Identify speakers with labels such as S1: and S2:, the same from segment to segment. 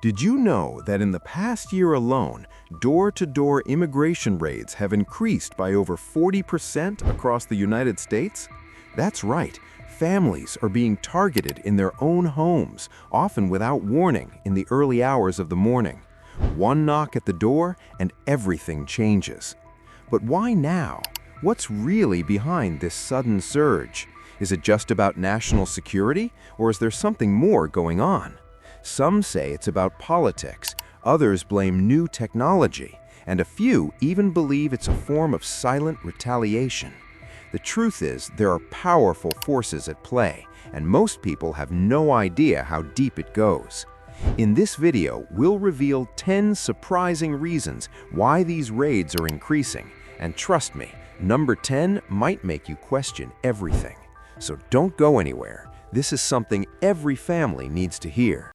S1: Did you know that in the past year alone, door-to-door immigration raids have increased by over 40% across the United States? That's right, families are being targeted in their own homes, often without warning in the early hours of the morning. One knock at the door and everything changes. But why now? What's really behind this sudden surge? Is it just about national security, or is there something more going on? Some say it's about politics, others blame new technology, and a few even believe it's a form of silent retaliation. The truth is, there are powerful forces at play, and most people have no idea how deep it goes. In this video, we'll reveal 10 surprising reasons why these raids are increasing, and trust me, number 10 might make you question everything. So don't go anywhere. This is something every family needs to hear.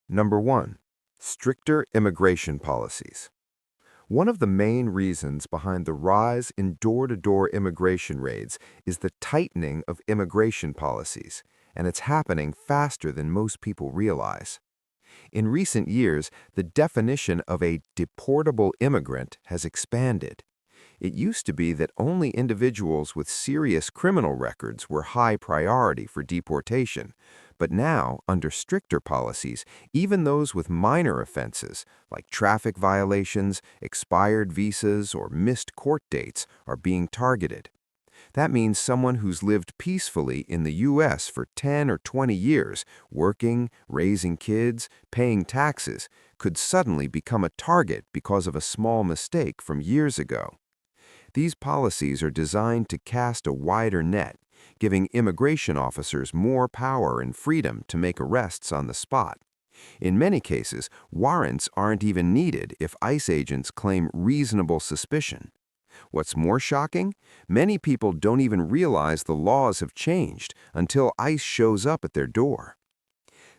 S2: Number 1. Stricter immigration policies. One of the main reasons behind the rise in door-to-door immigration raids is the tightening of immigration policies, and it's happening faster than most people realize. In recent years, the definition of a deportable immigrant has expanded. It used to be that only individuals with serious criminal records were high priority for deportation, but now, under stricter policies, even those with minor offenses, like traffic violations, expired visas, or missed court dates, are being targeted. That means someone who's lived peacefully in the U.S. for 10 or 20 years, working, raising kids, paying taxes, could suddenly become a target because of a small mistake from years ago. These policies are designed to cast a wider net, giving immigration officers more power and freedom to make arrests on the spot. In many cases, warrants aren't even needed if ICE agents claim reasonable suspicion. What's more shocking? Many people don't even realize the laws have changed until ICE shows up at their door.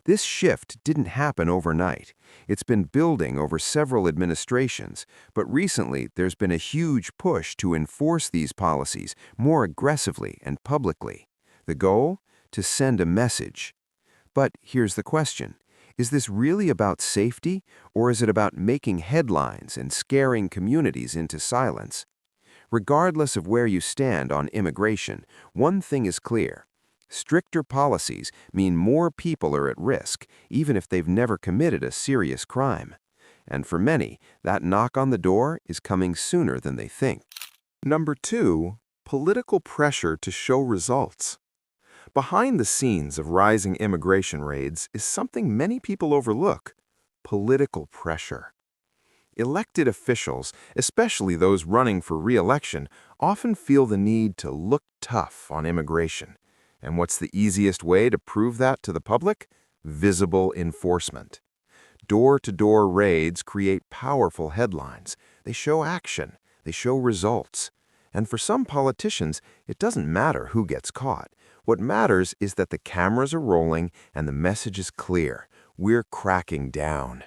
S2: This shift didn't happen overnight. It's been building over several administrations, but recently there's been a huge push to enforce these policies more aggressively and publicly. The goal? To send a message. But here's the question. Is this really about safety, or is it about making headlines and scaring communities into silence? Regardless of where you stand on immigration, one thing is clear. Stricter policies mean more people are at risk, even if they've never committed a serious crime. And for many, that knock on the door is coming sooner than they think.
S3: Number 2, political pressure to show results. Behind the scenes of rising immigration raids is something many people overlook: political pressure. Elected officials, especially those running for re-election, often feel the need to look tough on immigration. And what's the easiest way to prove that to the public? Visible enforcement. Door-to-door raids create powerful headlines. They show action. They show results. And for some politicians, it doesn't matter who gets caught. What matters is that the cameras are rolling and the message is clear. We're cracking down.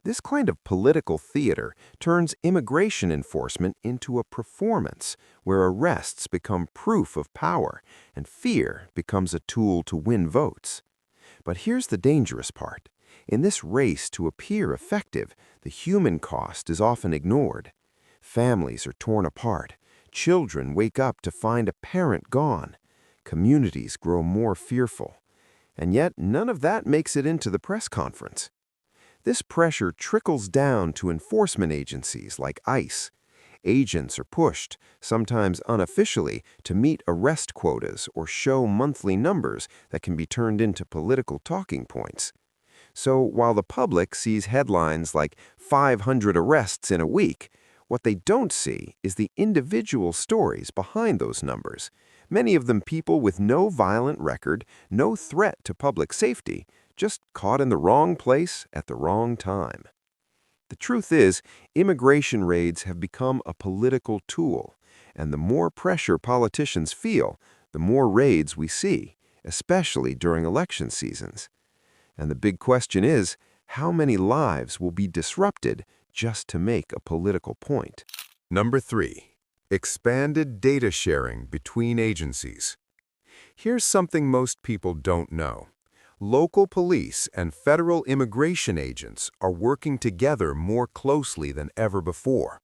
S3: This kind of political theater turns immigration enforcement into a performance where arrests become proof of power and fear becomes a tool to win votes. But here's the dangerous part. In this race to appear effective, the human cost is often ignored. Families are torn apart. Children wake up to find a parent gone. Communities grow more fearful. And yet, none of that makes it into the press conference. This pressure trickles down to enforcement agencies like ICE. Agents are pushed, sometimes unofficially, to meet arrest quotas or show monthly numbers that can be turned into political talking points. So while the public sees headlines like 500 arrests in a week, what they don't see is the individual stories behind those numbers. Many of them people with no violent record, no threat to public safety, just caught in the wrong place at the wrong time. The truth is, immigration raids have become a political tool, and the more pressure politicians feel, the more raids we see, especially during election seasons. And the big question is, how many lives will be disrupted just to make a political point?
S4: Number 3. Expanded data sharing between agencies. Here's something most people don't know. Local police and federal immigration agents are working together more closely than ever before.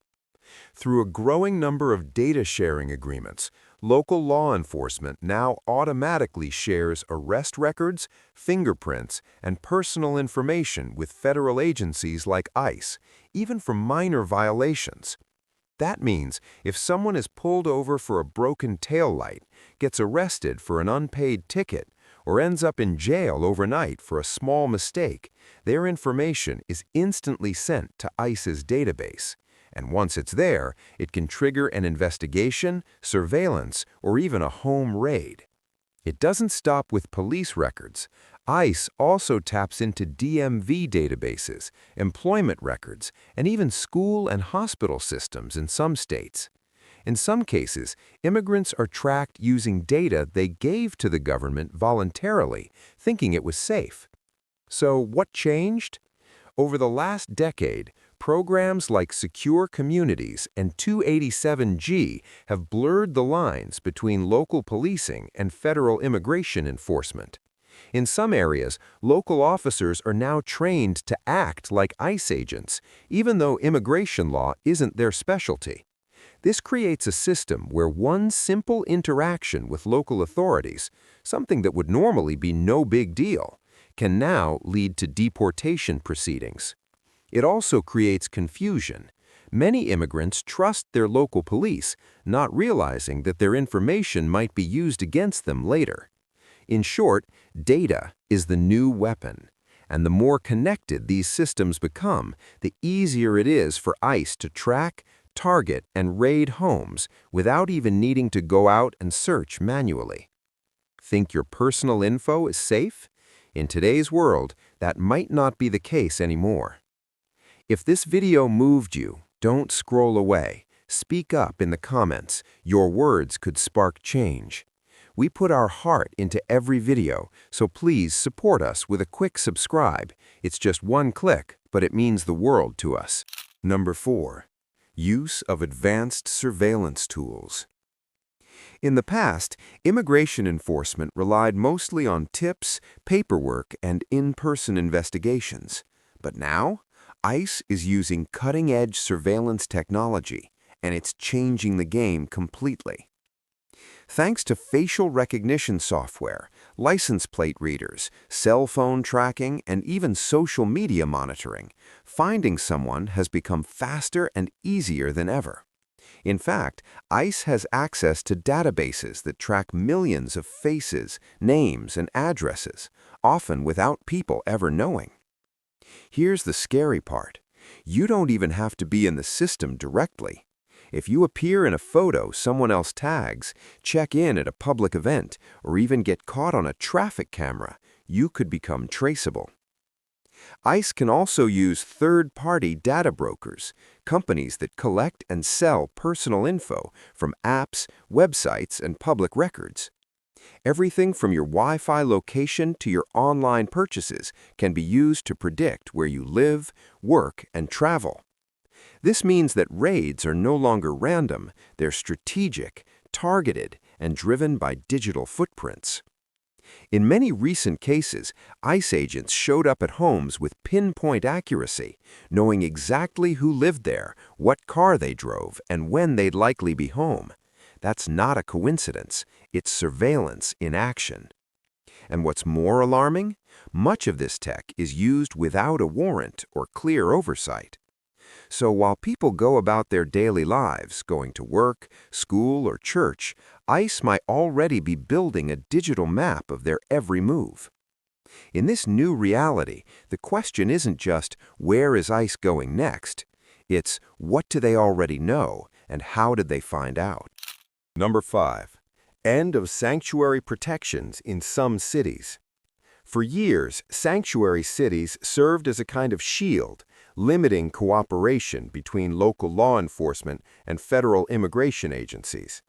S4: Through a growing number of data sharing agreements, local law enforcement now automatically shares arrest records, fingerprints, and personal information with federal agencies like ICE, even for minor violations. That means if someone is pulled over for a broken taillight, gets arrested for an unpaid ticket, or ends up in jail overnight for a small mistake, their information is instantly sent to ICE's database. And once it's there, it can trigger an investigation, surveillance, or even a home raid. It doesn't stop with police records. ICE also taps into DMV databases, employment records, and even school and hospital systems in some states. In some cases, immigrants are tracked using data they gave to the government voluntarily, thinking it was safe. So what changed? Over the last decade, programs like Secure Communities and 287G have blurred the lines between local policing and federal immigration enforcement. In some areas, local officers are now trained to act like ICE agents, even though immigration law isn't their specialty. This creates a system where one simple interaction with local authorities, something that would normally be no big deal, can now lead to deportation proceedings. It also creates confusion. Many immigrants trust their local police, not realizing that their information might be used against them later. In short, data is the new weapon. And the more connected these systems become, the easier it is for ICE to track, target, and raid homes without even needing to go out and search manually. Think your personal info is safe? In today's world, that might not be the case anymore. If this video moved you, don't scroll away. Speak up in the comments. Your words could spark change. We put our heart into every video, so please support us with a quick subscribe. It's just one click, but it means the world to us.
S3: Number 4. Use of advanced surveillance tools. In the past, immigration enforcement relied mostly on tips, paperwork, and in-person investigations. But now, ICE is using cutting-edge surveillance technology, and it's changing the game completely. Thanks to facial recognition software, license plate readers, cell phone tracking, and even social media monitoring, finding someone has become faster and easier than ever. In fact, ICE has access to databases that track millions of faces, names, and addresses, often without people ever knowing. Here's the scary part. You don't even have to be in the system directly. If you appear in a photo someone else tags, check in at a public event, or even get caught on a traffic camera, you could become traceable. ICE can also use third-party data brokers, companies that collect and sell personal info from apps, websites, and public records. Everything from your Wi-Fi location to your online purchases can be used to predict where you live, work, and travel. This means that raids are no longer random, they're strategic, targeted, and driven by digital footprints. In many recent cases, ICE agents showed up at homes with pinpoint accuracy, knowing exactly who lived there, what car they drove, and when they'd likely be home. That's not a coincidence, it's surveillance in action. And what's more alarming? Much of this tech is used without a warrant or clear oversight. So while people go about their daily lives, going to work, school, or church, ICE might already be building a digital map of their every move. In this new reality, the question isn't just, where is ICE going next? It's, what do they already know, and how did they find out?
S4: Number 5. End of sanctuary protections in some cities.
S3: For years, sanctuary cities served as a kind of shield, limiting cooperation between local law enforcement and federal immigration agencies.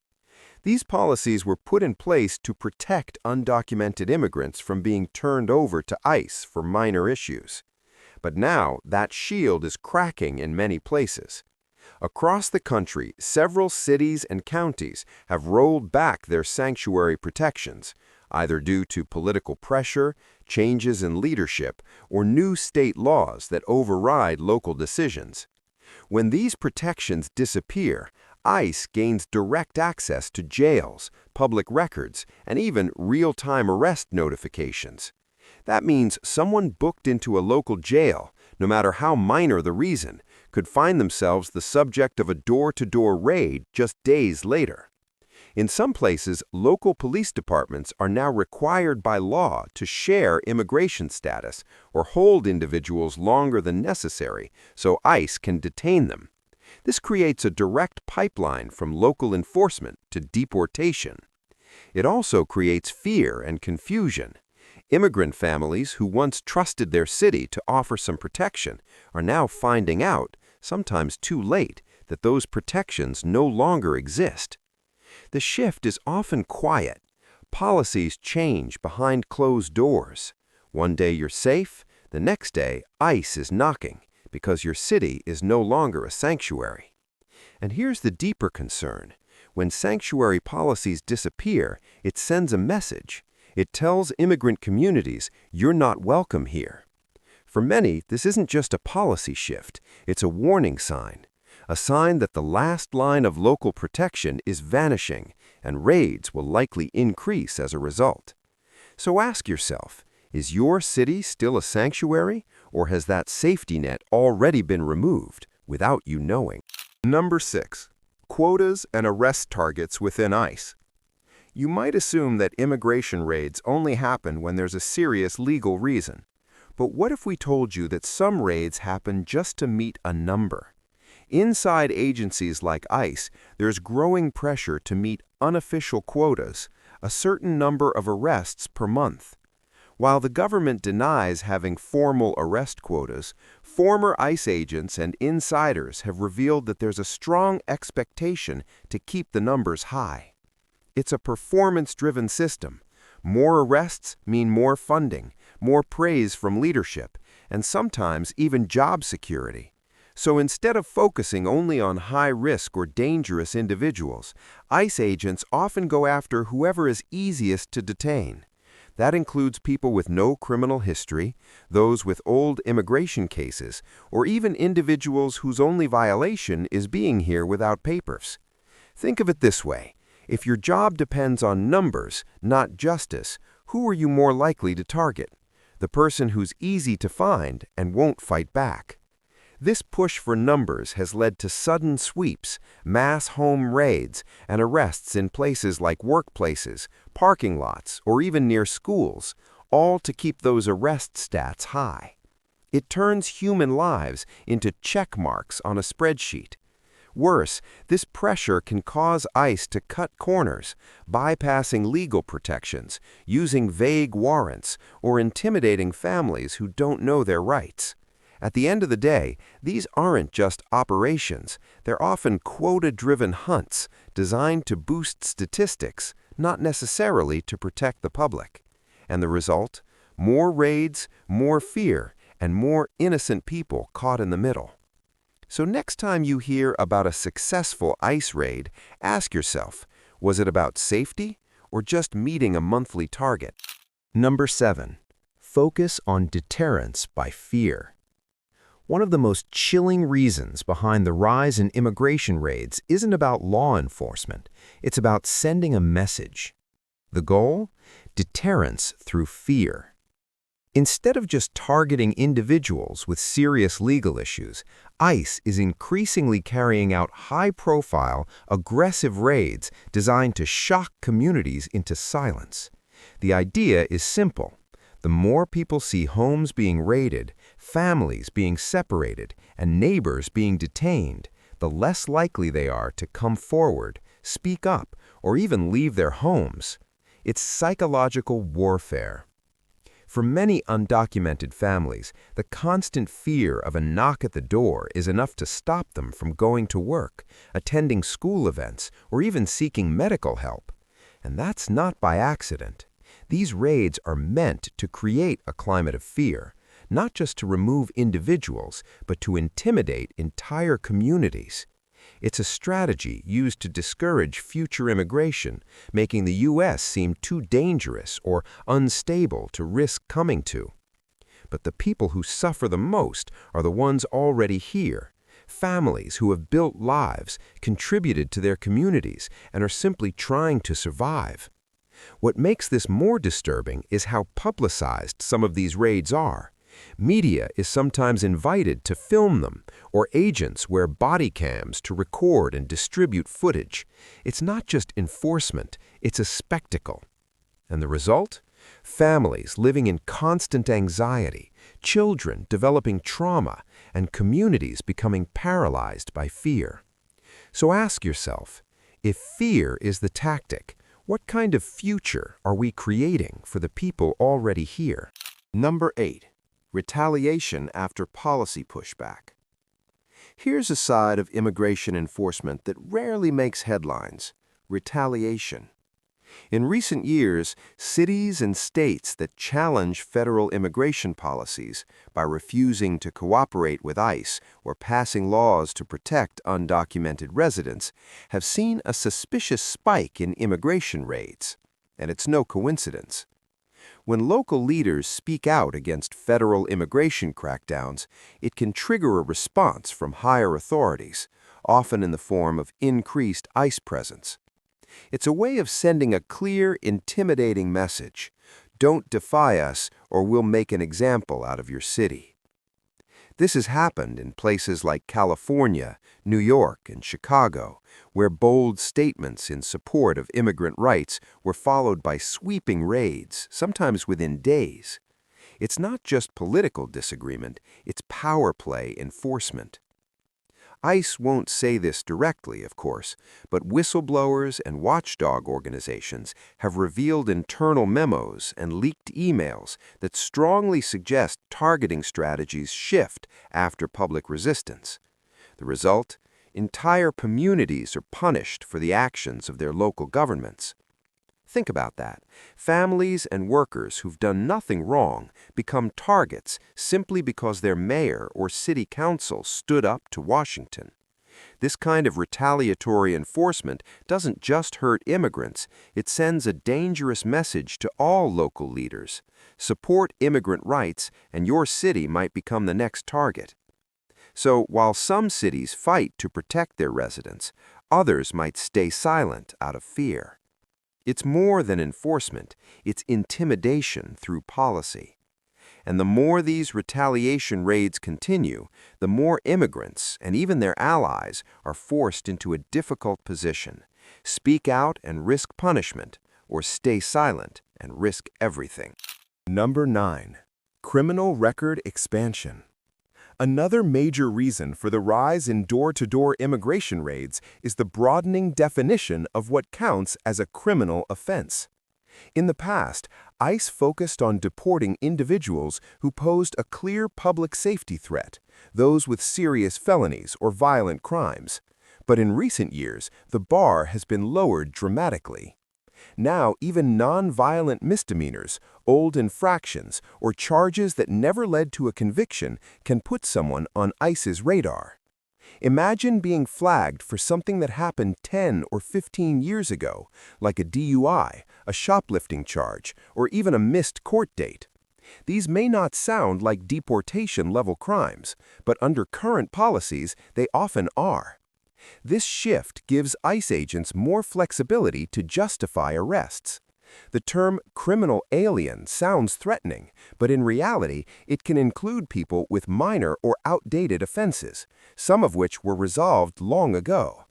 S3: These policies were put in place to protect undocumented immigrants from being turned over to ICE for minor issues. But now, that shield is cracking in many places. Across the country, several cities and counties have rolled back their sanctuary protections,
S2: either due to political pressure, changes in leadership, or new state laws that override local decisions. When these protections disappear, ICE gains direct access to jails, public records, and even real-time arrest notifications. That means someone booked into a local jail, no matter how minor the reason, could find themselves the subject of a door-to-door raid just days later. In some places, local police departments are now required by law to share immigration status or hold individuals longer than necessary so ICE can detain them. This creates a direct pipeline from local enforcement to deportation. It also creates fear and confusion. Immigrant families who once trusted their city to offer some protection are now finding out, sometimes too late, that those protections no longer exist. The shift is often quiet. Policies change behind closed doors. One day you're safe, the next day ICE is knocking because your city is no longer a sanctuary. And here's the deeper concern. When sanctuary policies disappear, it sends a message. It tells immigrant communities, you're not welcome here. For many, this isn't just a policy shift, it's a warning sign. A sign that the last line of local protection is vanishing, and raids will likely increase as a result. So ask yourself, is your city still a sanctuary, or has that safety net already been removed without you knowing?
S3: Number 6. Quotas and arrest targets within ICE. You might assume that immigration raids only happen when there's a serious legal reason. But what if we told you that some raids happen just to meet a number? Inside agencies like ICE, there's growing pressure to meet unofficial quotas, a certain number of arrests per month. While the government denies having formal arrest quotas, former ICE agents and insiders have revealed that there's a strong expectation to keep the numbers high. It's a performance-driven system. More arrests mean more funding, more praise from leadership, and sometimes even job security. So instead of focusing only on high-risk or dangerous individuals, ICE agents often go after whoever is easiest to detain. That includes people with no criminal history, those with old immigration cases, or even individuals whose only violation is being here without papers. Think of it this way. If your job depends on numbers, not justice, who are you more likely to target? The person who's easy to find and won't fight back. This push for numbers has led to sudden sweeps, mass home raids, and arrests in places like workplaces, parking lots, or even near schools, all to keep those arrest stats high. It turns human lives into check marks on a spreadsheet. Worse, this pressure can cause ICE to cut corners, bypassing legal protections, using vague warrants, or intimidating families who don't know their rights. At the end of the day, these aren't just operations. They're often quota-driven hunts designed to boost statistics, not necessarily to protect the public. And the result? More raids, more fear, and more innocent people caught in the middle. So next time you hear about a successful ICE raid, ask yourself, was it about safety or just meeting a monthly target?
S1: Number 7. Focus on deterrence by fear. One of the most chilling reasons behind the rise in immigration raids isn't about law enforcement. It's about sending a message. The goal? Deterrence through fear. Instead of just targeting individuals with serious legal issues, ICE is increasingly carrying out high-profile, aggressive raids designed to shock communities into silence. The idea is simple. The more people see homes being raided, families being separated, and neighbors being detained, the less likely they are to come forward, speak up, or even leave their homes. It's psychological warfare. For many undocumented families, the constant fear of a knock at the door is enough to stop them from going to work, attending school events, or even seeking medical help. And that's not by accident. These raids are meant to create a climate of fear, not just to remove individuals, but to intimidate entire communities.
S2: It's a strategy used to discourage future immigration, making the U.S. seem too dangerous or unstable to risk coming to. But the people who suffer the most are the ones already here. Families who have built lives, contributed to their communities, and are simply trying to survive. What makes this more disturbing is how publicized some of these raids are. Media is sometimes invited to film them, or agents wear body cams to record and distribute footage. It's not just enforcement, it's a spectacle. And the result? Families living in constant anxiety, children developing trauma, and communities becoming paralyzed by fear. So ask yourself, if fear is the tactic, what kind of future are we creating for the people already here?
S3: Number 8. Retaliation after policy pushback. Here's a side of immigration enforcement that rarely makes headlines: retaliation. In recent years, cities and states that challenge federal immigration policies by refusing to cooperate with ICE or passing laws to protect undocumented residents have seen a suspicious spike in immigration raids. And it's no coincidence. When local leaders speak out against federal immigration crackdowns, it can trigger a response from higher authorities, often in the form of increased ICE presence. It's a way of sending a clear, intimidating message: don't defy us or we'll make an example out of your city. This has happened in places like California, New York, and Chicago, where bold statements in support of immigrant rights were followed by sweeping raids, sometimes within days. It's not just political disagreement, it's power play enforcement. ICE won't say this directly, of course, but whistleblowers and watchdog organizations have revealed internal memos and leaked emails that strongly suggest targeting strategies shift after public resistance. The result? Entire communities are punished for the actions of their local governments. Think about that. Families and workers who've done nothing wrong become targets simply because their mayor or city council stood up to Washington. This kind of retaliatory enforcement doesn't just hurt immigrants, it sends a dangerous message to all local leaders. Support immigrant rights, and your city might become the next target. So, while some cities fight to protect their residents, others might stay silent out of fear. It's more than enforcement, it's intimidation through policy. And the more these retaliation raids continue, the more immigrants and even their allies are forced into a difficult position: speak out and risk punishment, or stay silent and risk everything.
S4: Number 9. Criminal record expansion. Another major reason for the rise in door-to-door immigration raids is the broadening definition of what counts as a criminal offense. In the past, ICE focused on deporting individuals who posed a clear public safety threat, those with serious felonies or violent crimes. But in recent years, the bar has been lowered dramatically. Now, even non-violent misdemeanors, old infractions, or charges that never led to a conviction can put someone on ICE's radar. Imagine being flagged for something that happened 10 or 15 years ago, like a DUI, a shoplifting charge, or even a missed court date. These may not sound like deportation-level crimes, but under current policies, they often are. This shift gives ICE agents more flexibility to justify arrests. The term criminal alien sounds threatening, but in reality, it can include people with minor or outdated offenses, some of which were resolved long ago.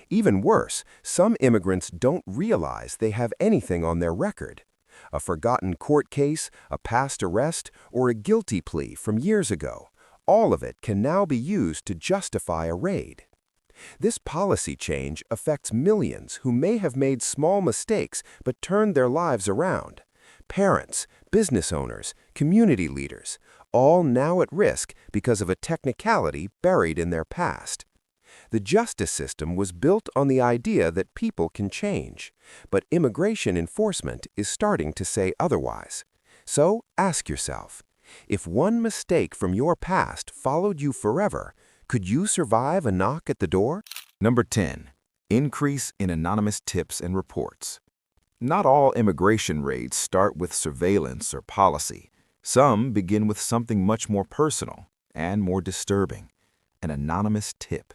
S4: Even worse, some immigrants don't realize they have anything on their record. A forgotten court case, a past arrest, or a guilty plea from years ago, all of it can now be used to justify a raid. This policy change affects millions who may have made small mistakes but turned their lives around. Parents, business owners, community leaders, all now at risk because of a technicality buried in their past. The justice system was built on the idea that people can change, but immigration enforcement is starting to say otherwise. So ask yourself, if one mistake from your past followed you forever, could you survive a knock at the door?
S1: Number 10. Increase in anonymous tips and reports. Not all immigration raids start with surveillance or policy. Some begin with something much more personal and more disturbing: an anonymous tip.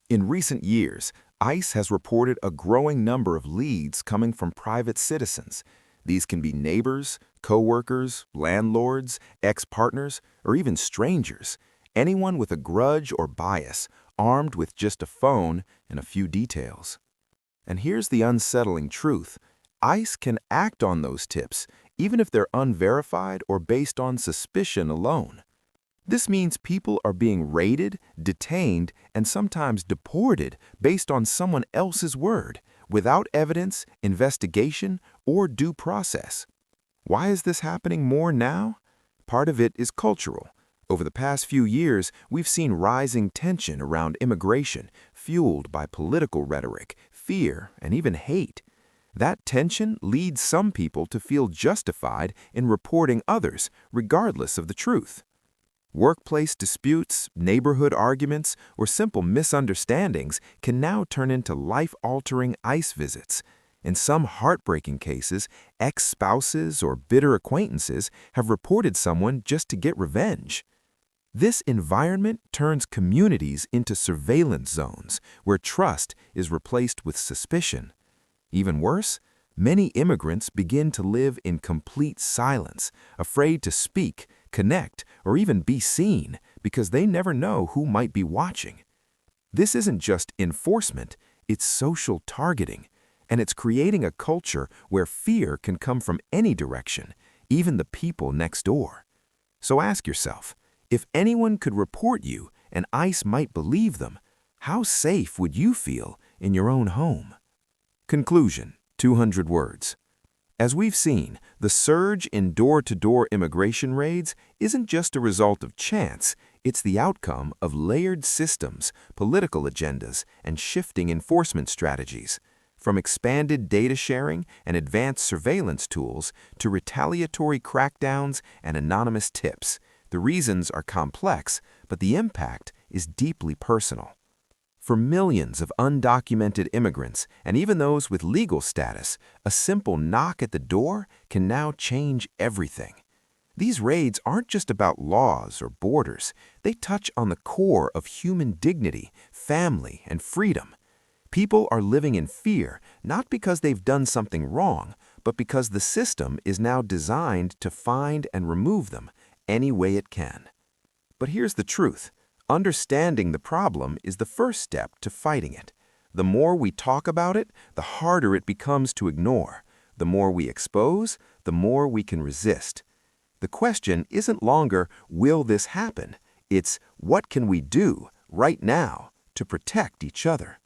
S1: In recent years, ICE has reported a growing number of leads coming from private citizens. These can be neighbors, co-workers, landlords, ex-partners, or even strangers. Anyone with a grudge or bias, armed with just a phone and a few details. And here's the unsettling truth: ICE can act on those tips, even if they're unverified or based on suspicion alone. This means people are being raided, detained, and sometimes deported based on someone else's word, without evidence, investigation, or due process. Why is this happening more now? Part of it is cultural. Over the past few years, we've seen rising tension around immigration, fueled by political rhetoric, fear, and even hate. That tension leads some people to feel justified in reporting others, regardless of the truth. Workplace disputes, neighborhood arguments, or simple misunderstandings can now turn into life-altering ICE visits. In some heartbreaking cases, ex-spouses or bitter acquaintances have reported someone just to get revenge. This environment turns communities into surveillance zones where trust is replaced with suspicion. Even worse, many immigrants begin to live in complete silence, afraid to speak, connect, or even be seen because they never know who might be watching. This isn't just enforcement, it's social targeting, and it's creating a culture where fear can come from any direction, even the people next door. So ask yourself, if anyone could report you and ICE might believe them, how safe would you feel in your own home? Conclusion, 200 words. As we've seen, the surge in door-to-door immigration raids isn't just a result of chance, it's the outcome of layered systems, political agendas, and shifting enforcement strategies. From expanded data sharing and advanced surveillance tools to retaliatory crackdowns and anonymous tips, the reasons are complex, but the impact is deeply personal. For millions of undocumented immigrants, and even those with legal status, a simple knock at the door can now change everything. These raids aren't just about laws or borders. They touch on the core of human dignity, family, and freedom. People are living in fear, not because they've done something wrong, but because the system is now designed to find and remove them any way it can. But here's the truth. Understanding the problem is the first step to fighting it. The more we talk about it, the harder it becomes to ignore. The more we expose, the more we can resist. The question isn't longer, will this happen? It's, what can we do right now to protect each other?